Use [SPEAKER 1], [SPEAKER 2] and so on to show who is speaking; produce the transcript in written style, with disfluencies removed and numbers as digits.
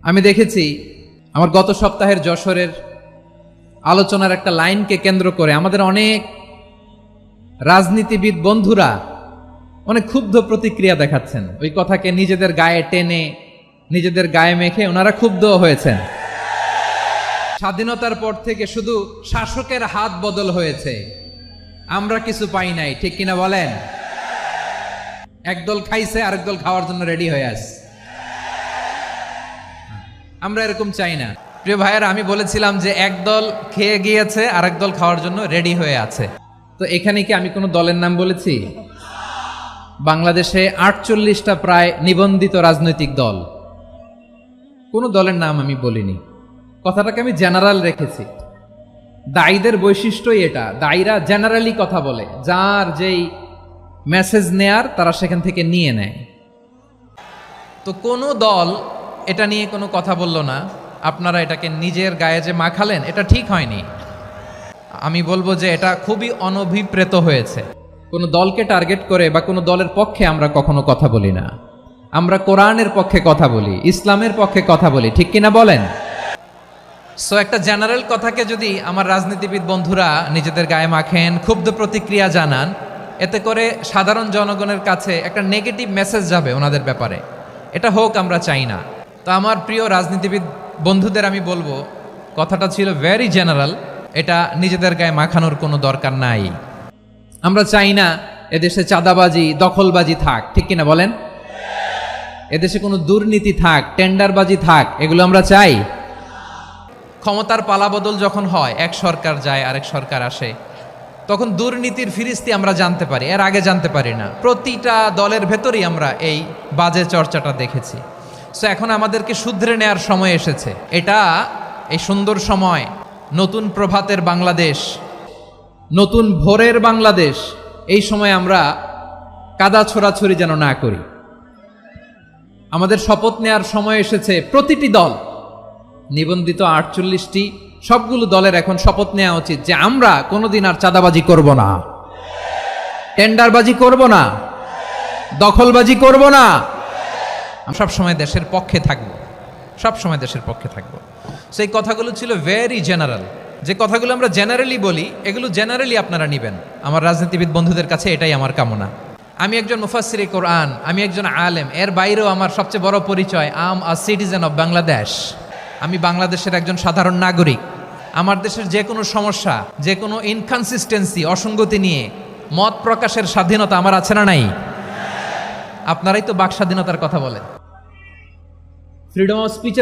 [SPEAKER 1] আমি দেখেছি আমার গত সপ্তাহের যশোরের আলোচনার একটা লাইনকে কেন্দ্র করে আমাদের অনেক রাজনীতিবিদ বন্ধুরা অনেক ক্ষুব্ধ প্রতিক্রিয়া দেখাচ্ছেন। ওই কথাকে নিজেদের গায়ে টেনে, নিজেদের গায়ে মেখে ওনারা ক্ষুব্ধ হয়েছেন। স্বাধীনতার পর থেকে শুধু শাসকের হাত বদল হয়েছে, আমরা কিছু পাই নাই, ঠিক কিনা বলেন? একদল খাইছে, আরেক দল খাওয়ার জন্য রেডি হয়ে আছে। আমরা এরকম চাই না। প্রিয় ভাইয়েরা, আমি বলেছিলাম যে একদল খেয়ে গিয়েছে, আরেক দল খাওয়ার জন্য রেডি হয়ে আছে। তো এখানে কি আমি কোনো দলের নাম বলেছি? বাংলাদেশে 48টা প্রায় নিবন্ধিত রাজনৈতিক দল, কোনো দলের নাম আমি বলিনি। কথাটাকে আমি জেনারেল রেখেছি। দায়ীদের বৈশিষ্ট্যই এটা, দায়ীরা জেনারেলি কথা বলে, যার যেই মেসেজ নেয়ার তারা সেখান থেকে নিয়ে নেয়। তো কোনো দল এটা নিয়ে কোনো কথা বলল না। আপনারা এটাকে নিজের গায়ে যে মাখালেন, এটা ঠিক হয়নি। আমি বলবো যে এটা খুবই অনভিপ্রেত হয়েছে। কোনো দলকে টার্গেট করে বা কোনো দলের পক্ষে আমরা কখনো কথা বলি না। আমরা কোরআনের পক্ষে কথা বলি, ইসলামের পক্ষে কথা বলি, ঠিক কিনা বলেন? সো একটা জেনারেল কথাকে যদি আমার রাজনীতিবিদ বন্ধুরা নিজেদের গায়ে মাখেন, ক্ষুব্ধ প্রতিক্রিয়া জানান, এতে করে সাধারণ জনগণের কাছে একটা নেগেটিভ মেসেজ যাবে ওনাদের ব্যাপারে। এটা হোক আমরা চাই না। তো আমার প্রিয় রাজনীতিবিদ বন্ধুদের আমি বলবো, কথাটা ছিল ভেরি জেনারেল, এটা নিজেদের গায়ে মাখানোর কোনো দরকার নাই। আমরা চাই না এদেশে চাঁদাবাজি, দখলবাজি থাক, ঠিক কিনা বলেন? এদেশে কোনো দুর্নীতি থাক, টেন্ডারবাজি থাক, এগুলো আমরা চাই? ক্ষমতার পালাবদল যখন হয়, এক সরকার যায় আরেক সরকার আসে, তখন দুর্নীতির ফিরিস্তি আমরা জানতে পারি, এর আগে জানতে পারি না। প্রতিটা দলের ভেতরেই আমরা এই বাজে চর্চাটা দেখেছি। সো এখন আমাদেরকে শুধরে নেয়ার সময় এসেছে। এটা এই সুন্দর সময়, নতুন প্রভাতের বাংলাদেশ, নতুন ভোরের বাংলাদেশ, এই সময় আমরা কাদা ছোড়াছড়ি যেন না করি। আমাদের শপথ নেয়ার সময় এসেছে। প্রতিটি দল, নিবন্ধিত 48টি, সবগুলো দলের এখন শপথ নেওয়া উচিত যে আমরা কোনোদিন আর চাঁদাবাজি করব না, টেন্ডারবাজি করব না, দখলবাজি করব না। সব সময় দেশের পক্ষে থাকব, সব সময় দেশের পক্ষে থাকব। সেই কথাগুলো ছিল ভেরি জেনারেল। যে কথাগুলো আমরা জেনারেলি বলি, এগুলো জেনারেলি আপনারা নেবেন। আমার রাজনীতিবিদ বন্ধুদের কাছে এটাই আমার কামনা। আমি একজন মুফাসসিরে কোরআন, আমি একজন আলেম, এর বাইরেও আমার সবচেয়ে বড় পরিচয় আম আ সিটিজেন অফ বাংলাদেশ। আমি বাংলাদেশের একজন সাধারণ নাগরিক। আমার দেশের যে কোনো সমস্যা, যে কোনো ইনকনসিস্টেন্সি, অসঙ্গতি নিয়ে মত প্রকাশের স্বাধীনতা আমার আছে না নাই? আপনারাই তো বাক স্বাধীনতার কথা বলেন, ফ্রিডম অফ স্পিচ।